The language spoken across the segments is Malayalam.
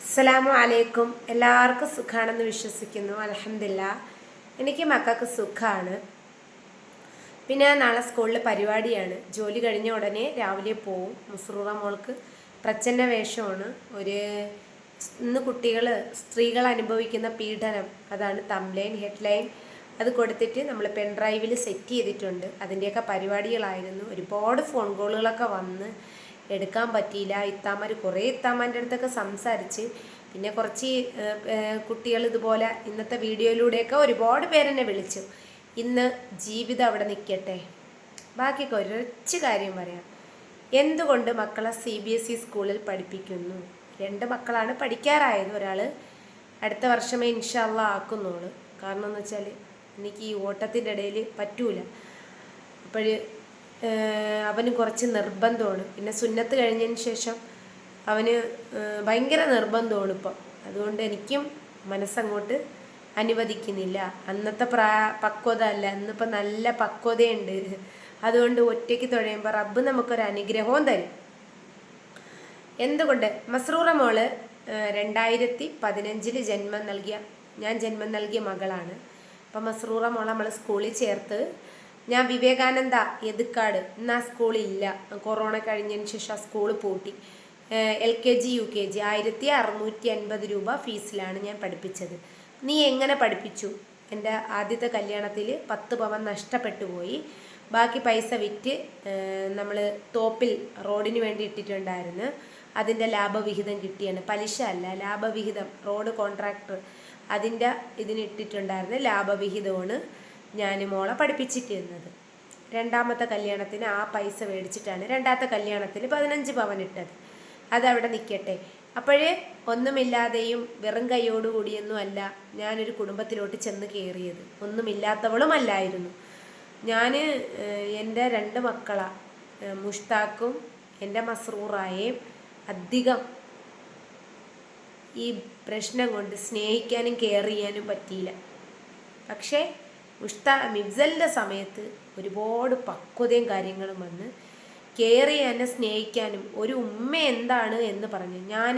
അസ്സലാമു അലൈക്കും. എല്ലാവർക്കും സുഖാണെന്ന് വിശ്വസിക്കുന്നു. അൽഹംദുലില്ലാ എനിക്ക് മക്കൾക്ക് സുഖമാണ്. പിന്നെ നാളെ സ്കൂളിൽ പരിപാടിയാണ്. ജോലി കഴിഞ്ഞ ഉടനെ രാവിലെ പോവും. മുസ്റൂറ മോൾക്ക് പ്രച്ഛന്ന വേഷമാണ്. ഇന്ന് സ്ത്രീകൾ അനുഭവിക്കുന്ന പീഡനം, അതാണ് തംബ്ലൈൻ ഹെഡ്ലൈൻ. അത് കൊടുത്തിട്ട് നമ്മൾ പെൻഡ്രൈവിൽ സെറ്റ് ചെയ്തിട്ടുണ്ട്. അതിൻ്റെയൊക്കെ പരിപാടികളായിരുന്നു. ഒരുപാട് ഫോൺ കോളുകളൊക്കെ വന്ന് എടുക്കാൻ പറ്റിയില്ല. കുറേ ഇത്താമാൻ്റെ അടുത്തൊക്കെ സംസാരിച്ച്, പിന്നെ കുറച്ച് കുട്ടികൾ ഇതുപോലെ ഇന്നത്തെ വീഡിയോയിലൂടെയൊക്കെ ഒരുപാട് പേരെന്നെ വിളിച്ചു. ഇന്ന് ജീവിതം അവിടെ നിൽക്കട്ടെ, ബാക്കിയൊക്കെ ഒരൊറ്റ കാര്യം പറയാം. എന്തുകൊണ്ട് മക്കളെ CBSE സ്കൂളിൽ പഠിപ്പിക്കുന്നു? 2 മക്കളാണ് പഠിക്കാറായത്. ഒരാൾ അടുത്ത വർഷമേ ഇൻഷാ അള്ളാ ആക്കുന്നുള്ളൂ. കാരണം എന്ന് വെച്ചാൽ എനിക്ക് ഈ ഓട്ടത്തിൻ്റെ ഇടയിൽ പറ്റൂല. അപ്പോൾ അവന് കുറച്ച് നിർബന്ധമാണ്. പിന്നെ സുന്നത്ത് കഴിഞ്ഞതിന് ശേഷം അവന് ഭയങ്കര നിർബന്ധമാണ് ഇപ്പം. അതുകൊണ്ട് എനിക്കും മനസ്സങ്ങോട്ട് അനുവദിക്കുന്നില്ല. അന്നത്തെ പക്വത അല്ല, ഇന്നിപ്പോൾ നല്ല പക്വതയുണ്ട്. അതുകൊണ്ട് ഒറ്റയ്ക്ക് തുഴയുമ്പോൾ റബ്ബ് നമുക്കൊരു അനുഗ്രഹവും തരും. എന്തുകൊണ്ട്? മസ്റൂറ മോള് 2015 ഞാൻ ജന്മം നൽകിയ മകളാണ്. അപ്പം മസ്റൂറ മോളെ നമ്മൾ സ്കൂളിൽ ചേർത്ത്. ഞാൻ വിവേകാനന്ദ എതുക്കാട്, ഇന്ന് ആ സ്കൂളില്ല. കൊറോണ കഴിഞ്ഞതിന് ശേഷം ആ സ്കൂൾ പൂട്ടി. LKG UKG 1650 രൂപ ഫീസിലാണ് ഞാൻ പഠിപ്പിച്ചത്. നീ എങ്ങനെ പഠിപ്പിച്ചു? എൻ്റെ ആദ്യത്തെ കല്യാണത്തിൽ 10 പവൻ നഷ്ടപ്പെട്ടു പോയി. ബാക്കി പൈസ വിറ്റ് നമ്മൾ തോപ്പിൽ റോഡിന് വേണ്ടി ഇട്ടിട്ടുണ്ടായിരുന്നു. അതിൻ്റെ ലാഭവിഹിതം കിട്ടിയാണ്. പലിശ അല്ല, ലാഭവിഹിതം. റോഡ് കോൺട്രാക്ടർ അതിൻ്റെ ഇതിനിട്ടിട്ടുണ്ടായിരുന്ന ലാഭവിഹിതമാണ് ഞാൻ മോളെ പഠിപ്പിച്ചിട്ടിരുന്നത്. രണ്ടാമത്തെ കല്യാണത്തിന് ആ പൈസ മേടിച്ചിട്ടാണ് രണ്ടാമത്തെ കല്യാണത്തിൽ 15 പവൻ ഇട്ടത്. അതവിടെ നിൽക്കട്ടെ. അപ്പോഴേ ഒന്നുമില്ലാതെയും വെറും കൈയോടുകൂടിയൊന്നും അല്ല ഞാനൊരു കുടുംബത്തിലോട്ട് ചെന്ന് കയറിയത്. ഒന്നുമില്ലാത്തവളുമല്ലായിരുന്നു ഞാൻ. എൻ്റെ 2 മക്കളാണ്, മുഷ്താഖും എൻ്റെ മസ്റൂറായേയും അധികം ഈ പ്രശ്നം കൊണ്ട് സ്നേഹിക്കാനും കെയർ ചെയ്യാനും പറ്റിയില്ല. പക്ഷേ മിഫ്സലിൻ്റെ സമയത്ത് ഒരുപാട് പക്വതയും കാര്യങ്ങളും വന്ന് കെയർ ചെയ്യാനും സ്നേഹിക്കാനും ഒരു ഉമ്മ എന്താണ് എന്ന് പറഞ്ഞു. ഞാൻ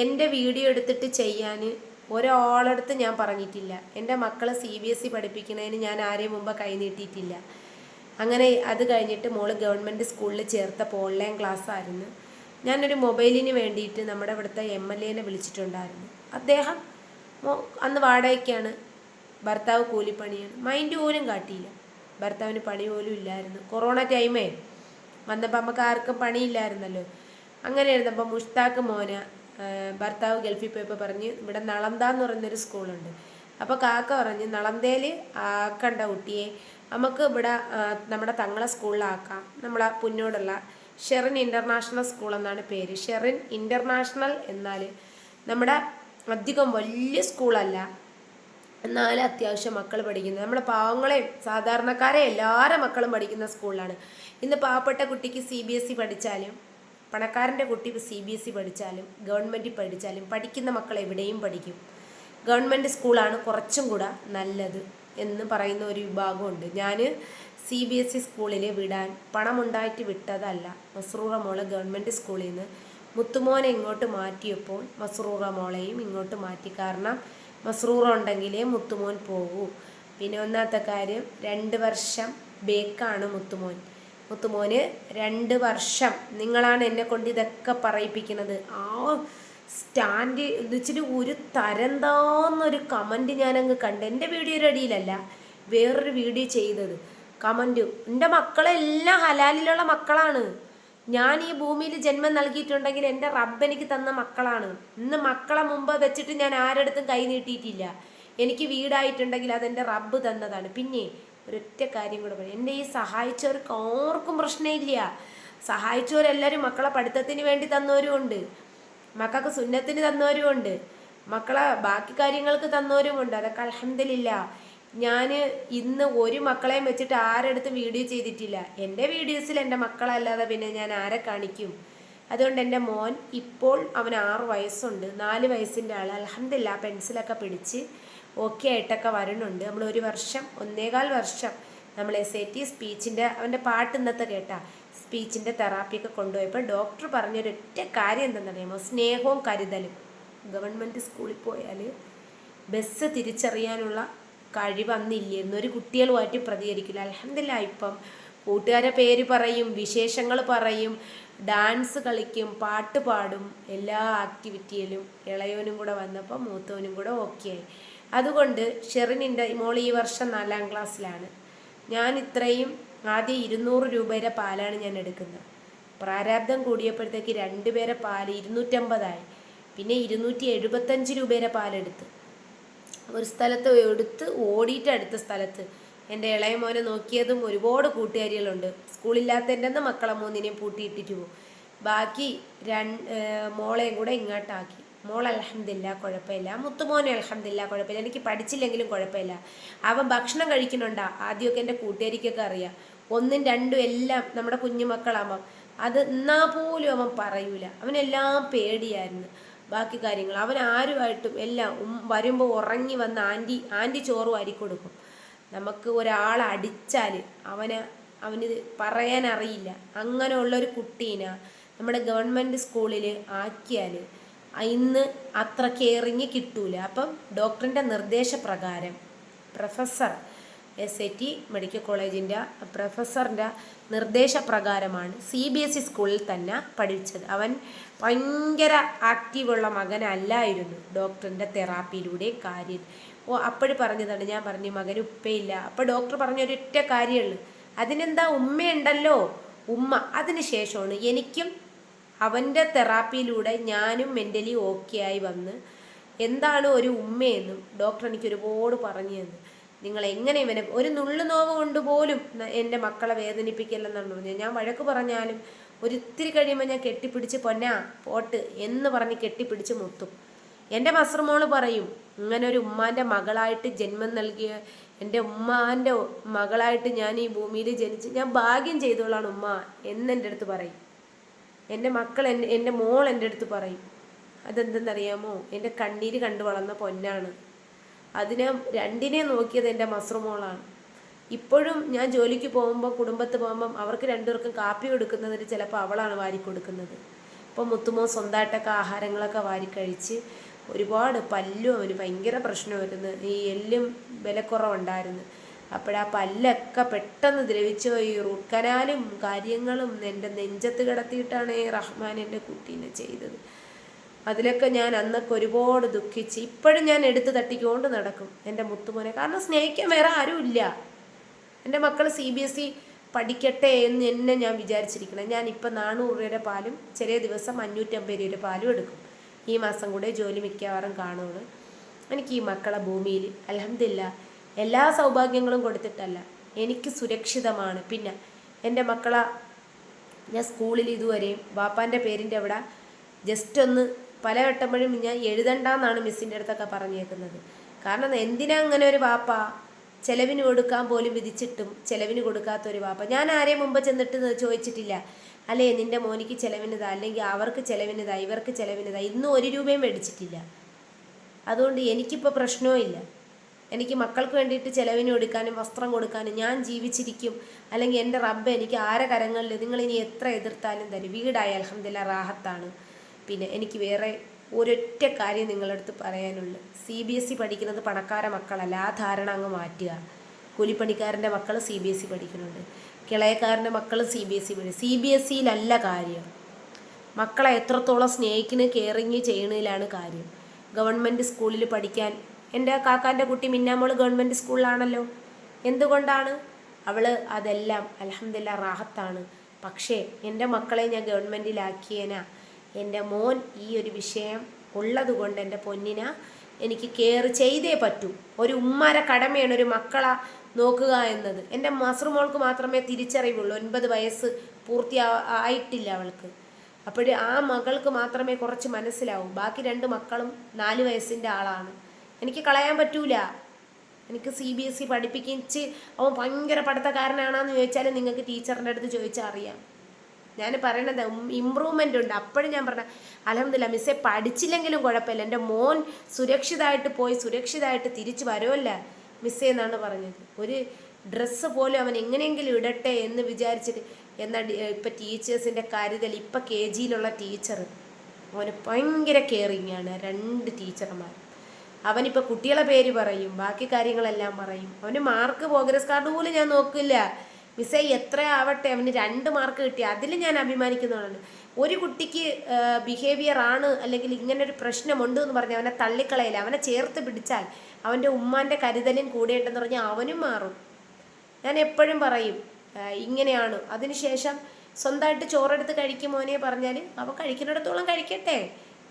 എൻ്റെ വീഡിയോ എടുത്തിട്ട് ചെയ്യാൻ ഒരാളടുത്ത് ഞാൻ പറഞ്ഞിട്ടില്ല. എൻ്റെ മക്കളെ CBSE പഠിപ്പിക്കുന്നതിന് ഞാൻ ആരെയും മുമ്പ് കൈ നീട്ടിയിട്ടില്ല. അങ്ങനെ അത് കഴിഞ്ഞിട്ട് മോള് ഗവൺമെൻറ് സ്കൂളിൽ ചേർത്തപ്പോൾ ഓൺലൈൻ ക്ലാസ് ആയിരുന്നു. ഞാനൊരു മൊബൈലിന് വേണ്ടിയിട്ട് നമ്മുടെ ഇവിടുത്തെ MLA വിളിച്ചിട്ടുണ്ടായിരുന്നു. അദ്ദേഹം അന്ന് വാടകയ്ക്കാണ്, ഭർത്താവ് കൂലിപ്പണിയാണ്. മൈൻഡ് പോലും കാട്ടിയില്ല. ഭർത്താവിന് പണി പോലും ഇല്ലായിരുന്നു. കൊറോണ ടൈമേ വന്നപ്പോൾ നമുക്ക് ആർക്കും പണിയില്ലായിരുന്നല്ലോ. അങ്ങനെ ഇരുന്നപ്പോൾ മുഷ്താഖ് മോന് ഭർത്താവ് ഗൾഫിൽ പോയപ്പോൾ പറഞ്ഞ് ഇവിടെ നളന്ത എന്ന് പറയുന്നൊരു സ്കൂളുണ്ട്. അപ്പോൾ കാക്ക പറഞ്ഞ് നളന്തയിൽ ആക്കണ്ട കുട്ടിയെ, നമുക്ക് ഇവിടെ നമ്മുടെ തങ്ങളെ സ്കൂളിലാക്കാം. നമ്മളെ പുന്നോടുള്ള ഷെറിൻ ഇൻ്റർനാഷണൽ സ്കൂൾ എന്നാണ് പേര്. ഷെറിൻ ഇൻ്റർനാഷണൽ എന്നാൽ നമ്മുടെ അധികം വലിയ സ്കൂളല്ല, എന്നാലും അത്യാവശ്യം മക്കൾ പഠിക്കുന്നത്, നമ്മുടെ പാവങ്ങളെയും സാധാരണക്കാരെ എല്ലാവരും മക്കളും പഠിക്കുന്ന സ്കൂളിലാണ്. ഇന്ന് പാവപ്പെട്ട കുട്ടിക്ക് CBSE പഠിച്ചാലും പണക്കാരൻ്റെ കുട്ടി CBSE പഠിച്ചാലും ഗവൺമെൻറ് പഠിച്ചാലും പഠിക്കുന്ന മക്കൾ എവിടെയും പഠിക്കും. ഗവൺമെൻറ് സ്കൂളാണ് കുറച്ചും കൂടെ നല്ലത് എന്ന് പറയുന്ന ഒരു വിഭാഗമുണ്ട്. ഞാൻ CBSE സ്കൂളിൽ വിടാൻ പണമുണ്ടായിട്ട് വിട്ടതല്ല. മസ്റൂറ മോളെ ഗവൺമെൻറ് സ്കൂളിൽ നിന്ന് മുത്തുമോനെ ഇങ്ങോട്ട് മാറ്റിയപ്പോൾ മസ്റൂറ മോളെയും ഇങ്ങോട്ട് മാറ്റി. കാരണം മസ്റൂറ ഉണ്ടെങ്കിലേ മുത്തുമോൻ പോകൂ. പിന്നെ ഒന്നാമത്തെ കാര്യം 2 വർഷം ബേക്കാണ് മുത്തുമോന് 2 വർഷം. നിങ്ങളാണ് എന്നെ കൊണ്ട് ഇതൊക്കെ പറയിപ്പിക്കുന്നത്. ആ സ്റ്റാൻഡ് എന്ന് വെച്ചിട്ട് ഒരു തരംതാന്നൊരു കമൻറ്റ് ഞാനങ്ങ് കണ്ട്. എൻ്റെ വീഡിയോയുടെ അടിയിലല്ല, വേറൊരു വീഡിയോ ചെയ്തത് കമൻറ്റ്. എൻ്റെ മക്കളെല്ലാം ഹലാലിലുള്ള മക്കളാണ്. ഞാൻ ഈ ഭൂമിയിൽ ജന്മം നൽകിയിട്ടുണ്ടെങ്കിൽ എൻ്റെ റബ്ബ് എനിക്ക് തന്ന മക്കളാണ്. ഇന്ന് മക്കളെ മുമ്പ് വെച്ചിട്ട് ഞാൻ ആരടുത്തും കൈ നീട്ടിയിട്ടില്ല. എനിക്ക് വീടായിട്ടുണ്ടെങ്കിൽ അതെൻ്റെ റബ്ബ് തന്നതാണ്. പിന്നെ ഒരൊറ്റ കാര്യം കൂടെ പറയും, എൻ്റെ ഈ സഹായിച്ചവർക്ക് ആർക്കും പ്രശ്നമില്ല. സഹായിച്ചവരെല്ലാവരും മക്കളെ പഠിത്തത്തിന് വേണ്ടി തന്നവരുമുണ്ട്, മക്കൾക്ക് സുന്നത്തിന് തന്നവരുമുണ്ട്, മക്കളെ ബാക്കി കാര്യങ്ങൾക്ക് തന്നവരുമുണ്ട്. അതൊക്കെ അൽഹംദുലില്ലാ. ഞാൻ ഇന്ന് ഒരു മക്കളെയും വെച്ചിട്ട് ആരെടുത്തും വീഡിയോ ചെയ്തിട്ടില്ല. എൻ്റെ വീഡിയോസിൽ എൻ്റെ മക്കളല്ലാതെ പിന്നെ ഞാൻ ആരെ കാണിക്കും? അതുകൊണ്ട് എൻ്റെ മോൻ ഇപ്പോൾ അവന് 6 വയസ്സുണ്ട്. 4 വയസ്സിൻ്റെ ആൾ അൽഹംദുലില്ലാ പെൻസിലൊക്കെ പിടിച്ച് ഓക്കെ ആയിട്ടൊക്കെ വരുന്നുണ്ട്. നമ്മൾ 1 വർഷം 1.25 വർഷം നമ്മൾ SAT സ്പീച്ചിൻ്റെ അവൻ്റെ പാട്ട് ഇന്നത്തെ കേട്ടാ സ്പീച്ചിൻ്റെ തെറാപ്പിയൊക്കെ കൊണ്ടുപോയപ്പോൾ ഡോക്ടർ പറഞ്ഞൊരൊറ്റ കാര്യം എന്തെന്നറിയാമോ? സ്നേഹവും കരുതലും. ഗവൺമെൻറ് സ്കൂളിൽ പോയാൽ ബസ് തിരിച്ചറിയാനുള്ള കഴിവ് അന്നില്ലായിരുന്നു. ഒരു കുട്ടികളുമായിട്ട് പ്രതികരിക്കില്ല. അൽഹംദുലില്ലാ ഇപ്പം കൂട്ടുകാരെ പേര് പറയും, വിശേഷങ്ങൾ പറയും, ഡാൻസ് കളിക്കും, പാട്ട് പാടും, എല്ലാ ആക്ടിവിറ്റിയിലും ഇളയവനും കൂടെ വന്നപ്പോൾ മൂത്തവനും കൂടെ ഓക്കെ ആയി. അതുകൊണ്ട് ഷെറിനിൻ്റെ മോൾ ഈ വർഷം 4ാം ക്ലാസ്സിലാണ്. ഞാൻ ഇത്രയും ആദ്യം 200 രൂപയുടെ പാലാണ് ഞാൻ എടുക്കുന്നത്. പ്രാരാബ്ദം കൂടിയപ്പോഴത്തേക്ക് 2 പേരെ പാൽ 250 പിന്നെ 275 രൂപയുടെ പാലെടുത്ത് ഒരു സ്ഥലത്ത് എടുത്ത് ഓടിയിട്ട് അടുത്ത സ്ഥലത്ത് എൻ്റെ ഇളയ മോനെ നോക്കിയതും ഒരുപാട് കൂട്ടുകാരികളുണ്ട്. സ്കൂളില്ലാത്തതിൻ്റെ അന്ന് മക്കളെ 3നെയും പൂട്ടിയിട്ടിട്ട് പോകും. ബാക്കി മോളെയും കൂടെ ഇങ്ങോട്ടാക്കി. മോൾ അൽഹംദുലില്ലാ കുഴപ്പമില്ല, മുത്തുമോനെ അൽഹംദുലില്ലാ കുഴപ്പമില്ല, എനിക്ക് പഠിച്ചില്ലെങ്കിലും കുഴപ്പമില്ല. അവൻ ഭക്ഷണം കഴിക്കുന്നുണ്ടാ. ആദ്യമൊക്കെ എൻ്റെ കൂട്ടുകാരിക്കൊക്കെ അറിയാം, 1ഉം 2ഉം എല്ലാം നമ്മുടെ കുഞ്ഞുമക്കളാകുമ്പം അത് എന്നാ പോലും അവൻ പറയൂല. അവനെല്ലാം പേടിയായിരുന്നു. ബാക്കി കാര്യങ്ങൾ അവൻ ആരുമായിട്ടും എല്ലാം വരുമ്പോൾ ഉറങ്ങി വന്ന് ആൻറ്റി ചോറ് വാരി കൊടുക്കും. നമുക്ക് ഒരാളെ അടിച്ചാൽ അവന് പറയാൻ അറിയില്ല. അങ്ങനെയുള്ളൊരു കുട്ടീനെ നമ്മുടെ ഗവൺമെൻറ് സ്കൂളിൽ ആക്കിയാൽ ഇന്ന് അത്ര കെയറിങ് കിട്ടൂല. അപ്പം ഡോക്ടറിൻ്റെ നിർദ്ദേശപ്രകാരം പ്രൊഫസർ SIT മെഡിക്കൽ കോളേജിൻ്റെ പ്രൊഫസറിൻ്റെ നിർദ്ദേശപ്രകാരമാണ് CBSE സ്കൂളിൽ തന്നെ പഠിച്ചത്. അവൻ ഭയങ്കര ആക്റ്റീവുള്ള മകനല്ലായിരുന്നു. ഡോക്ടറിൻ്റെ തെറാപ്പിയിലൂടെ കാര്യം അപ്പോഴും പറഞ്ഞതാണ്. ഞാൻ പറഞ്ഞു മകന് ഉപ്പയില്ല. അപ്പോൾ ഡോക്ടർ പറഞ്ഞൊരൊറ്റ കാര്യമുള്ളൂ, അതിനെന്താ ഉമ്മയുണ്ടല്ലോ ഉമ്മ. അതിന് ശേഷമാണ് എനിക്കും അവൻ്റെ തെറാപ്പിയിലൂടെ ഞാനും മെൻ്റലി ഓക്കെ ആയി വന്ന് എന്താണ് ഒരു ഉമ്മയെന്നും ഡോക്ടർ എനിക്ക് ഒരുപാട് പറഞ്ഞു തന്നു. നിങ്ങൾ എങ്ങനെ ഇവനെ ഒരു നുള്ളു നോവ് കൊണ്ട് പോലും എൻ്റെ മക്കളെ വേദനിപ്പിക്കില്ലെന്നാണ് പറഞ്ഞത്. ഞാൻ വഴക്ക് പറഞ്ഞാലും ഒരിത്തിരി കഴിയുമ്പോൾ ഞാൻ കെട്ടിപ്പിടിച്ച് പൊന്നാ പോട്ട് എന്ന് പറഞ്ഞ് കെട്ടിപ്പിടിച്ച് മുത്തും. എൻ്റെ മസ്റുമോള് പറയും, ഇങ്ങനെ ഒരു ഉമ്മാൻ്റെ മകളായിട്ട് ജന്മം നൽകിയ എൻ്റെ ഉമ്മാൻ്റെ മകളായിട്ട് ഞാൻ ഈ ഭൂമിയിൽ ജനിച്ച് ഞാൻ ഭാഗ്യം ചെയ്തോളാണ് ഉമ്മ എന്നെൻ്റെ അടുത്ത് പറയും. എൻ്റെ മക്കൾ എൻ്റെ മോൾ എൻ്റെ അടുത്ത് പറയും. അതെന്തെന്നറിയാമോ, എൻ്റെ കണ്ണീര് കണ്ടു വളർന്ന പൊന്നാണ്. അതിനെ 2നെ നോക്കിയത് എൻ്റെ മസ്റുമോളാണ്. ഇപ്പോഴും ഞാൻ ജോലിക്ക് പോകുമ്പോൾ കുടുംബത്ത് പോകുമ്പം അവർക്ക് 2 പേർക്കും കാപ്പി കൊടുക്കുന്നതിന് ചിലപ്പോൾ അവളാണ് വാരി കൊടുക്കുന്നത്. അപ്പോൾ മുത്തുമോ സ്വന്തമായിട്ടൊക്കെ ആഹാരങ്ങളൊക്കെ വാരിക്കഴിച്ച് ഒരുപാട് പല്ലും അവന് ഭയങ്കര പ്രശ്നമായിരുന്നു. ഈ എല്ലും വിലക്കുറവുണ്ടായിരുന്നു. അപ്പോഴാ പല്ലൊക്കെ പെട്ടെന്ന് ദ്രവിച്ചു. ഈ റൂട്ട് കനാലും കാര്യങ്ങളും എൻ്റെ നെഞ്ചത്ത് കിടത്തിയിട്ടാണ് റഹ്മാൻ എൻ്റെ കുട്ടീനെ ചെയ്തത്. അതിലൊക്കെ ഞാൻ അന്നൊക്കെ ഒരുപാട് ദുഃഖിച്ച്. ഇപ്പോഴും ഞാൻ എടുത്ത് തട്ടിക്കൊണ്ട് നടക്കും എൻ്റെ മുത്തുമോനെ. കാരണം സ്നേഹിക്കാൻ വേറെ ആരുമില്ല. എൻ്റെ മക്കൾ CBSE പഠിക്കട്ടെ എന്ന് എന്നെ ഞാൻ വിചാരിച്ചിരിക്കണം. ഞാനിപ്പോൾ 400 രൂപയുടെ പാലും ചില ദിവസം 550 രൂപയുടെ പാലും എടുക്കും. ഈ മാസം കൂടെ ജോലി മിക്കവാറും കാണുള്ളൂ. എനിക്ക് ഈ മക്കളെ ഭൂമിയിൽ അൽഹംദുലില്ലാ എല്ലാ സൗഭാഗ്യങ്ങളും കൊടുത്തിട്ടല്ല, എനിക്ക് സുരക്ഷിതമാണ്. പിന്നെ എൻ്റെ മക്കളെ ഞാൻ സ്കൂളിൽ ഇതുവരെയും ബാപ്പാൻ്റെ പേരിൻ്റെ അവിടെ ജസ്റ്റ് ഒന്ന് പല വട്ടമ്പോഴും ഞാൻ എഴുതണ്ടെന്നാണ് മിസ്സിൻ്റെ അടുത്തൊക്കെ പറഞ്ഞേക്കുന്നത്. കാരണം എന്തിനാ അങ്ങനെ ഒരു വാപ്പ ചിലവിന് കൊടുക്കാൻ പോലും വിധിച്ചിട്ടും ചിലവിന് കൊടുക്കാത്തൊരു വാപ്പ. ഞാൻ ആരെയും മുമ്പ് ചെന്നിട്ട് ചോദിച്ചിട്ടില്ല, അല്ലേ നിൻ്റെ മോനിക്ക് ചിലവിനിതാ, അല്ലെങ്കിൽ അവർക്ക് ചിലവിനിതാ, ഇവർക്ക് ചിലവിനിതാ. ഇന്നും 1 രൂപയും മേടിച്ചിട്ടില്ല. അതുകൊണ്ട് എനിക്കിപ്പോൾ പ്രശ്നവും ഇല്ല. എനിക്ക് മക്കൾക്ക് വേണ്ടിയിട്ട് ചിലവിന് കൊടുക്കാനും വസ്ത്രം കൊടുക്കാനും ഞാൻ ജീവിച്ചിരിക്കും. അല്ലെങ്കിൽ എൻ്റെ റബ്ബ് എനിക്ക് ആരെ കരങ്ങളിൽ നിങ്ങളിനി എത്ര എതിർത്താലും തരും. വീടായ അൽഹംദുലില്ലാ റാഹത്താണ്. പിന്നെ എനിക്ക് വേറെ ഒരൊറ്റ കാര്യം നിങ്ങളുടെ അടുത്ത് പറയാനുള്ളൂ. CBSE പഠിക്കുന്നത് പണക്കാര മക്കളല്ല. ആ ധാരണ അങ്ങ് മാറ്റുക. കൂലിപ്പണിക്കാരൻ്റെ മക്കൾ CBSE പഠിക്കുന്നുണ്ട്, കിളയക്കാരൻ്റെ മക്കൾ CBSE പഠിക്കും. CBSEയിലല്ല കാര്യം. മക്കളെ എത്രത്തോളം സ്നേഹിക്കുന്ന കെയറിങ് ചെയ്യണതിലാണ് കാര്യം. ഗവൺമെൻറ് സ്കൂളിൽ പഠിക്കാൻ എൻ്റെ കാക്കാൻ്റെ കുട്ടി മിന്നാമോൾ ഗവൺമെൻറ് സ്കൂളിലാണല്ലോ. എന്തുകൊണ്ടാണ്? അവൾ അതെല്ലാം അൽഹംദുലില്ലാ റാഹത്താണ്. പക്ഷേ എൻ്റെ മക്കളെ ഞാൻ ഗവൺമെൻറ്റിലാക്കിയേനാ എൻ്റെ മോൻ ഈ ഒരു വിഷയം ഉള്ളത് കൊണ്ട് എൻ്റെ പൊന്നിനെ എനിക്ക് കെയർ ചെയ്തേ പറ്റൂ. ഒരു ഉമ്മാരെ കടമയാണ് ഒരു മക്കളെ നോക്കുക എന്നത്. എൻ്റെ മസ്റുമോൾക്ക് മാത്രമേ തിരിച്ചറിവുള്ളൂ. 9 വയസ്സ് ആയിട്ടില്ല അവൾക്ക്. അപ്പോൾ ആ മകൾക്ക് മാത്രമേ കുറച്ച് മനസ്സിലാവൂ. ബാക്കി 2 മക്കളും 4 വയസ്സിൻ്റെ ആളാണ്. എനിക്ക് കളയാൻ പറ്റൂല. എനിക്ക് CBSE പഠിപ്പിച്ച് അവൻ ഭയങ്കര പഠിത്തക്കാരനാണെന്ന് ചോദിച്ചാൽ നിങ്ങൾക്ക് ടീച്ചറിൻ്റെ അടുത്ത് ചോദിച്ചാൽ അറിയാം. ഞാൻ പറയണത് ഇമ്പ്രൂവ്മെൻ്റ് ഉണ്ട്. അപ്പോഴും ഞാൻ പറഞ്ഞ അൽഹംദുലില്ലാ മിസ്സേ പഠിച്ചില്ലെങ്കിലും കുഴപ്പമില്ല, എൻ്റെ മോൻ സുരക്ഷിതമായിട്ട് പോയി സുരക്ഷിതമായിട്ട് തിരിച്ചു വരുമല്ല മിസ്സേ എന്നാണ് പറഞ്ഞത്. ഒരു ഡ്രസ്സ് പോലും അവൻ എങ്ങനെയെങ്കിലും ഇടട്ടെ എന്ന് വിചാരിച്ചിട്ട്. എന്നാൽ ഇപ്പം ടീച്ചേഴ്സിൻ്റെ കരുതൽ. ഇപ്പം KGയിലുള്ള ടീച്ചർ അവന് ഭയങ്കര കെയറിങ്ങാണ് 2 ടീച്ചർമാരും. അവനിപ്പോൾ കുട്ടികളെ പേര് പറയും, ബാക്കി കാര്യങ്ങളെല്ലാം പറയും. അവന് മാർക്ക് പ്രോഗ്രസ് കാർഡ് പോലും ഞാൻ നോക്കില്ല. മിസ്സേ എത്ര ആവട്ടെ, അവന് 2 മാർക്ക് കിട്ടി, അതിൽ ഞാൻ അഭിമാനിക്കുന്നതാണ്. ഒരു കുട്ടിക്ക് ബിഹേവിയർ ആണ് അല്ലെങ്കിൽ ഇങ്ങനൊരു പ്രശ്നമുണ്ട് എന്ന് പറഞ്ഞാൽ അവനെ തള്ളിക്കളയില്ല. അവനെ ചേർത്ത് പിടിച്ചാൽ അവൻ്റെ ഉമ്മാൻ്റെ കരുതലും കൂടെ ഉണ്ടെന്ന് പറഞ്ഞാൽ അവനും മാറും. ഞാൻ എപ്പോഴും പറയും ഇങ്ങനെയാണ്. അതിനുശേഷം സ്വന്തമായിട്ട് ചോറെടുത്ത് കഴിക്കുമോനെ പറഞ്ഞാൽ അവൻ കഴിക്കുന്നിടത്തോളം കഴിക്കട്ടെ,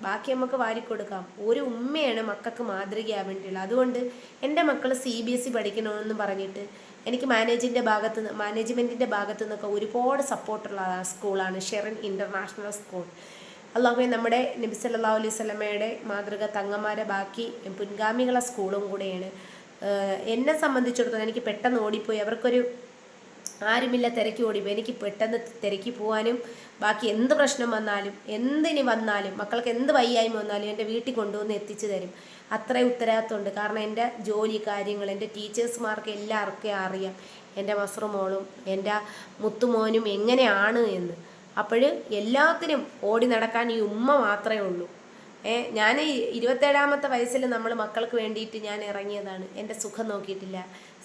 ബാക്കി നമുക്ക് വാരിക്കൊടുക്കാം. ഒരു ഉമ്മയാണ് മക്കൾക്ക് മാതൃകയാവേണ്ടിയുള്ളത്. അതുകൊണ്ട് എൻ്റെ മക്കൾ CBSE പഠിക്കണമെന്ന് പറഞ്ഞിട്ട് എനിക്ക് മാനേജ്മെൻറ്റിൻ്റെ ഭാഗത്തു നിന്നൊക്കെ ഒരുപാട് സപ്പോർട്ടുള്ള സ്കൂളാണ് ഷെറിൻ ഇൻ്റർനാഷണൽ സ്കൂൾ. അല്ലാഹുവേ, നമ്മുടെ നബി സല്ലല്ലാഹു അലൈഹി വസല്ലമയുടെ മാതൃക തങ്ങന്മാരെ ബാക്കി മുൻഗാമികളെ സ്കൂളും കൂടെയാണ്. എന്നെ സംബന്ധിച്ചിടത്തോളം എനിക്ക് പെട്ടെന്ന് ഓടിപ്പോയി, അവർക്കൊരു ആരുമില്ല, തിരക്കി ഓടിപ്പോയി. എനിക്ക് പെട്ടെന്ന് തിരക്കി പോകാനും ബാക്കി എന്ത് പ്രശ്നം വന്നാലും എന്തിന് വന്നാലും മക്കൾക്ക് എന്ത് വയ്യായ്മ വന്നാലും എൻ്റെ വീട്ടിൽ കൊണ്ടുവന്ന് എത്തിച്ചു തരും. അത്രയും ഉത്തരവാദിത്തമുണ്ട്. കാരണം എൻ്റെ ജോലി കാര്യങ്ങൾ എൻ്റെ ടീച്ചേഴ്സ്മാർക്ക് എല്ലാവർക്കും അറിയാം എൻ്റെ മസ്റുമോളും എൻ്റെ മുത്തുമോനും എങ്ങനെയാണ് എന്ന്. അപ്പോൾ എല്ലാത്തിനും ഓടി നടക്കാൻ ഈ ഉമ്മ മാത്രമേ ഉള്ളൂ. ഞാൻ 27ാമത്തെ വയസ്സിൽ നമ്മൾ മക്കൾക്ക് വേണ്ടിയിട്ട് ഞാൻ ഇറങ്ങിയതാണ്. എൻ്റെ സുഖം നോക്കിയിട്ടില്ല,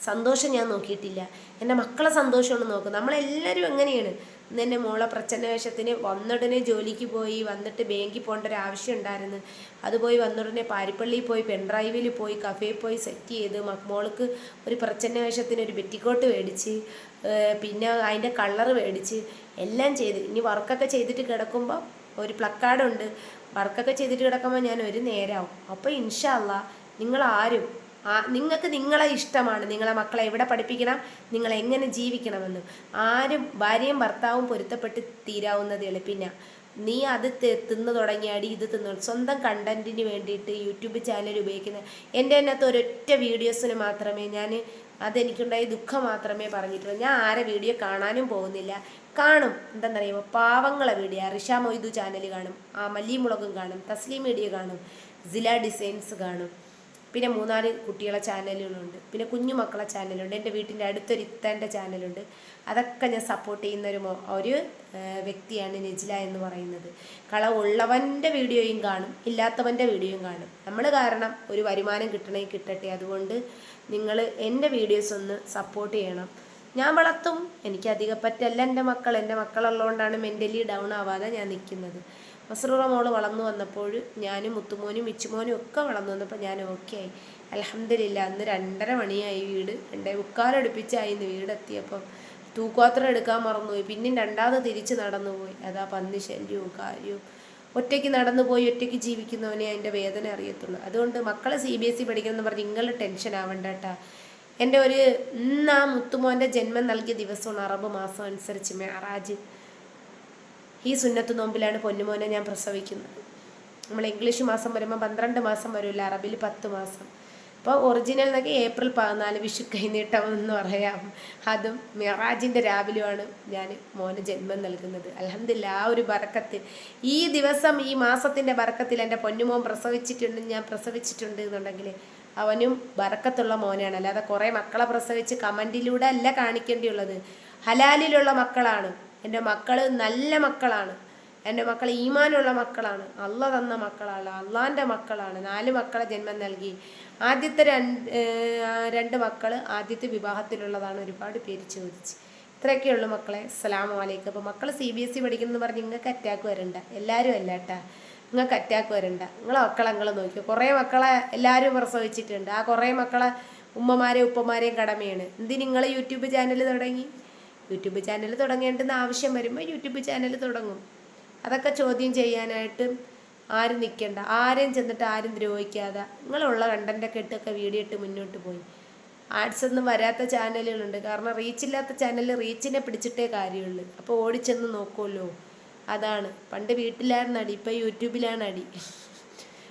സന്തോഷം ഞാൻ നോക്കിയിട്ടില്ല, എൻ്റെ മക്കളെ സന്തോഷമാണ് നോക്കും. നമ്മളെല്ലാവരും എങ്ങനെയാണ്. ഇന്ന് മോളെ പ്രച്ഛന്നവേഷത്തിന് വന്നുടനെ ജോലിക്ക് പോയി, വന്നിട്ട് ബാങ്കിൽ പോകേണ്ട ഒരു ആവശ്യം ഉണ്ടായിരുന്നു. അത് പോയി വന്നുടനെ പാരിപ്പള്ളിയിൽ പോയി പെൻഡ്രൈവിൽ പോയി കഫേയിൽ പോയി സെറ്റ് ചെയ്ത് മോൾക്ക് ഒരു പ്രച്ഛന്നവേഷത്തിന് ഒരു ബെറ്റിക്കോട്ട് മേടിച്ച്, പിന്നെ അതിൻ്റെ കളറ് മേടിച്ച് എല്ലാം ചെയ്ത്, ഇനി വർക്കൊക്കെ ചെയ്തിട്ട് കിടക്കുമ്പോൾ ഒരു പ്ലക്കാർഡുണ്ട്, വർക്കൊക്കെ ചെയ്തിട്ട് കിടക്കുമ്പോൾ ഞാൻ ഒരു നേരമാവും. അപ്പോൾ ഇൻഷാ അല്ലാഹ് നിങ്ങളാരും നിങ്ങൾക്ക് നിങ്ങളെ ഇഷ്ടമാണ്, നിങ്ങളെ മക്കളെ എവിടെ പഠിപ്പിക്കണം, നിങ്ങൾ എങ്ങനെ ജീവിക്കണമെന്നും. ആരും ഭാര്യയും ഭർത്താവും പൊരുത്തപ്പെട്ട് തീരാവുന്നതേ ഉള്ളൂ. പിന്നെ നീ അത് തിന്നു തുടങ്ങിയാടി, ഇത് തിന്നു സ്വന്തം കണ്ടന്റിന് വേണ്ടിയിട്ട് യൂട്യൂബ് ചാനൽ ഉപയോഗിക്കുന്ന എൻ്റെ അതിനകത്ത് ഒരൊറ്റ വീഡിയോസിന് മാത്രമേ ഞാൻ അതെനിക്കുണ്ടായ ദുഃഖം മാത്രമേ പറഞ്ഞിട്ടുള്ളൂ. ഞാൻ ആരെ വീഡിയോ കാണാനും പോകുന്നില്ല. കാണും, എന്താണെന്നറിയുമോ, പാവങ്ങളെ വീഡിയോ റിഷ മൊയ്തു ചാനൽ കാണും, മല്ലിമുളകും കാണും, തസ്ലീം വീഡിയോ കാണും, സില ഡിസൈൻസ് കാണും, പിന്നെ 3-4 കുട്ടികളെ ചാനലുകളുണ്ട്, പിന്നെ കുഞ്ഞു മക്കളെ ചാനലുണ്ട്, എൻ്റെ വീട്ടിൻ്റെ അടുത്തൊരു ഇത്താൻ്റെ ചാനലുണ്ട്. അതൊക്കെ ഞാൻ സപ്പോർട്ട് ചെയ്യുന്ന ഒരു വ്യക്തിയാണ് നെജില എന്ന് പറയുന്നത്. കളവുള്ളവൻ്റെ വീഡിയോയും കാണും, ഇല്ലാത്തവൻ്റെ വീഡിയോയും കാണും. നമ്മൾ കാരണം ഒരു വരുമാനം കിട്ടണമെങ്കിൽ കിട്ടട്ടെ. അതുകൊണ്ട് നിങ്ങൾ എൻ്റെ വീഡിയോസ് ഒന്ന് സപ്പോർട്ട് ചെയ്യണം. ഞാൻ വളർത്തും, എനിക്ക് അധികം പറ്റല്ല എൻ്റെ മക്കളുള്ളതുകൊണ്ടാണ് മെൻ്റലി ഡൗൺ ആവാതെ ഞാൻ നിൽക്കുന്നത്. മസ്റൂറ മോള് വളർന്നു വന്നപ്പോൾ ഞാനും മുത്തുമോനും മിച്ചുമോനും ഒക്കെ വളർന്നു വന്നപ്പോൾ ഞാൻ ഓക്കെ ആയി. അൽഹംദുലില്ലാ. അന്ന് 2:30 മണിയായി, വീട് 2:45 അടുപ്പിച്ചായിരുന്നു വീടെത്തിയപ്പം. തൂക്കുപാത്രം എടുക്കാൻ മറന്നുപോയി, പിന്നെയും 2ാമത് തിരിച്ച് നടന്നുപോയി. അതാ പന്നി ശല്യവും കാര്യവും. ഒറ്റയ്ക്ക് നടന്നു പോയി ഒറ്റയ്ക്ക് ജീവിക്കുന്നവനെ അതിൻ്റെ വേദന അറിയത്തുള്ളൂ. അതുകൊണ്ട് മക്കളെ CBSE പഠിക്കണമെന്ന് പറഞ്ഞ് നിങ്ങൾ ടെൻഷൻ ആവണ്ട കേട്ടാ. എൻ്റെ ഇന്ന് ആ മുത്തുമോൻ്റെ ജന്മം നൽകിയ ദിവസമാണ് അറബ് മാസം അനുസരിച്ച് മെഹറാജ്. ഈ സുന്നത്ത് നോമ്പിലാണ് പൊന്നുമോനെ ഞാൻ പ്രസവിക്കുന്നത്. നമ്മൾ ഇംഗ്ലീഷ് മാസം വരുമ്പോൾ 12 മാസം വരുമല്ലോ, അറബിൽ 10 മാസം. അപ്പോൾ ഒറിജിനൽ എന്നൊക്കെ ഏപ്രിൽ 14 വിഷു കൈനീട്ടം എന്ന് പറയാം. അതും മെഹറാജിൻ്റെ രാവിലെയാണ് ഞാൻ മോന് ജന്മം നൽകുന്നത്. അൽഹംദുലില്ലാ, ആ ഒരു ബറക്കത്ത് ഈ ദിവസം ഈ മാസത്തിൻ്റെ ബറക്കത്തിൽ എൻ്റെ പൊന്നുമോൻ ഞാൻ പ്രസവിച്ചിട്ടുണ്ട് എന്നുണ്ടെങ്കിൽ അവനും ബറക്കത്തുള്ള മോനാണ്. അല്ലാതെ കുറേ മക്കളെ പ്രസവിച്ച് കമൻറ്റിലൂടെ അല്ല കാണിക്കേണ്ടിയുള്ളത്. ഹലാലിലുള്ള മക്കളാണ് എൻ്റെ മക്കൾ, നല്ല മക്കളാണ് എൻ്റെ മക്കൾ, ഈമാനുള്ള മക്കളാണ്, അള്ള തന്ന മക്കളാണ്, അള്ളാൻ്റെ മക്കളാണ്. 4 മക്കളെ ജന്മം നൽകി. ആദ്യത്തെ 2 മക്കൾ ആദ്യത്തെ വിവാഹത്തിലുള്ളതാണ്. ഒരുപാട് പേര് ചോദിച്ച്. ഇത്രയൊക്കെയുള്ളൂ മക്കളെ. അസ്സലാമു അലൈക്കും. അപ്പോൾ മക്കൾ CBSE പഠിക്കണമെന്ന് പറഞ്ഞ് നിങ്ങൾക്ക് അറ്റാക്ക് വരണ്ട, എല്ലാവരും അല്ല കേട്ടാ, നിങ്ങൾക്ക് അറ്റാക്ക് വരണ്ട. നിങ്ങളെ മക്കളെ നിങ്ങൾ നോക്കിയോ. കുറേ മക്കളെ എല്ലാവരും പ്രസവിച്ചിട്ടുണ്ട്. ആ കുറേ മക്കളെ ഉമ്മമാരെയും ഉപ്പമാരെയും കടമയാണ്. എന്തിന് നിങ്ങൾ യൂട്യൂബ് ചാനൽ തുടങ്ങി? യൂട്യൂബ് ചാനൽ തുടങ്ങേണ്ടെന്ന് ആവശ്യം വരുമ്പോൾ യൂട്യൂബ് ചാനൽ തുടങ്ങും. അതൊക്കെ ചോദ്യം ചെയ്യാനായിട്ട് ആരും നിൽക്കേണ്ട, ആരെയും ചെന്നിട്ട് ആരും ദ്രോഹിക്കാതെ നിങ്ങളുള്ള കണ്ടൻ്റൊക്കെ ഇട്ടൊക്കെ വീഡിയോ ഇട്ട് മുന്നോട്ട് പോയി. ആഡ്സ് ഒന്നും വരാത്ത ചാനലുകളുണ്ട്. കാരണം റീച്ചില്ലാത്ത ചാനൽ റീച്ചിനെ പിടിച്ചിട്ടേ കാര്യമുള്ളൂ. അപ്പോൾ ഓടിച്ചെന്ന് നോക്കുമല്ലോ. അതാണ്. പണ്ട് വീട്ടിലായിരുന്നു അടി, ഇപ്പം യൂട്യൂബിലാണ് അടി.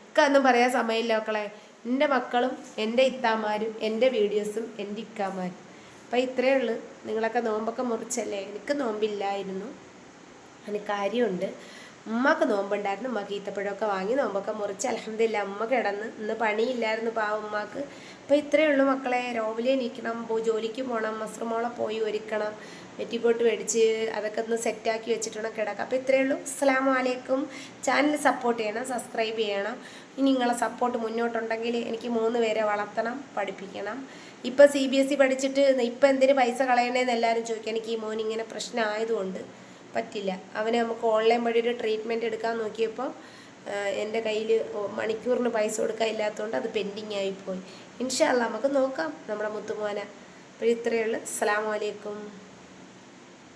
ഒക്കെ ഒന്നും പറയാൻ സമയമില്ല മക്കളെ. എൻ്റെ മക്കളും എൻ്റെ ഇത്താമാരും എൻ്റെ വീഡിയോസും എൻ്റെ ഇക്കാമാരും. അപ്പം ഇത്രയേ ഉള്ളൂ. നിങ്ങളൊക്കെ നോമ്പൊക്കെ മുറിച്ചല്ലേ? എനിക്ക് നോമ്പില്ലായിരുന്നു. അതിന് കാര്യമുണ്ട്. ഉമ്മക്ക് നോമ്പുണ്ടായിരുന്നു. ഉമ്മക്ക് ഈത്തപ്പഴമൊക്കെ വാങ്ങി നോമ്പൊക്കെ മുറിച്ച് അൽഹംദുലില്ലാ ഉമ്മ കിടന്ന്. ഇന്ന് പണിയില്ലായിരുന്നു പാവം ഉമ്മാക്ക്. അപ്പോൾ ഇത്രയേ ഉള്ളൂ മക്കളെ. രാവിലെ എണീക്കണം, ജോലിക്ക് പോകണം, മസ്റുമോളെ പോയി ഒരുക്കണം, പെറ്റിക്കോട്ട് മേടിച്ച് അതൊക്കെ ഒന്ന് സെറ്റാക്കി വെച്ചിട്ട് കിടക്കാം. അപ്പോൾ ഇത്രയേ ഉള്ളൂ. അസ്സലാമു അലൈക്കും. ചാനൽ സപ്പോർട്ട് ചെയ്യണം, സബ്സ്ക്രൈബ് ചെയ്യണം. ഇനി നിങ്ങളെ സപ്പോർട്ട് മുന്നോട്ടുണ്ടെങ്കിൽ എനിക്ക് 3 പേരെ വളർത്തണം, പഠിപ്പിക്കണം. ഇപ്പോൾ CBSE പഠിച്ചിട്ട് ഇപ്പം എന്തിന് പൈസ കളയണേന്ന് എല്ലാവരും ചോദിക്കും. എനിക്ക് ഈ മോൻ ഇങ്ങനെ പ്രശ്നമായതുകൊണ്ട് പറ്റില്ല. അവന് നമുക്ക് ഓൺലൈൻ വഴി ഒരു ട്രീറ്റ്മെൻറ്റ് എടുക്കാൻ നോക്കിയപ്പോൾ എൻ്റെ കയ്യിൽ മണിക്കൂറിന് പൈസ കൊടുക്കാൻ ഇല്ലാത്തതുകൊണ്ട് അത് പെൻഡിങ് ആയിപ്പോയി. ഇൻഷാ അല്ലാഹ് നമുക്ക് നോക്കാം നമ്മുടെ മുത്തുമോനെ. അപ്പോൾ ഇത്രയേ ഉള്ളൂ. അസ്സലാമു അലൈക്കും.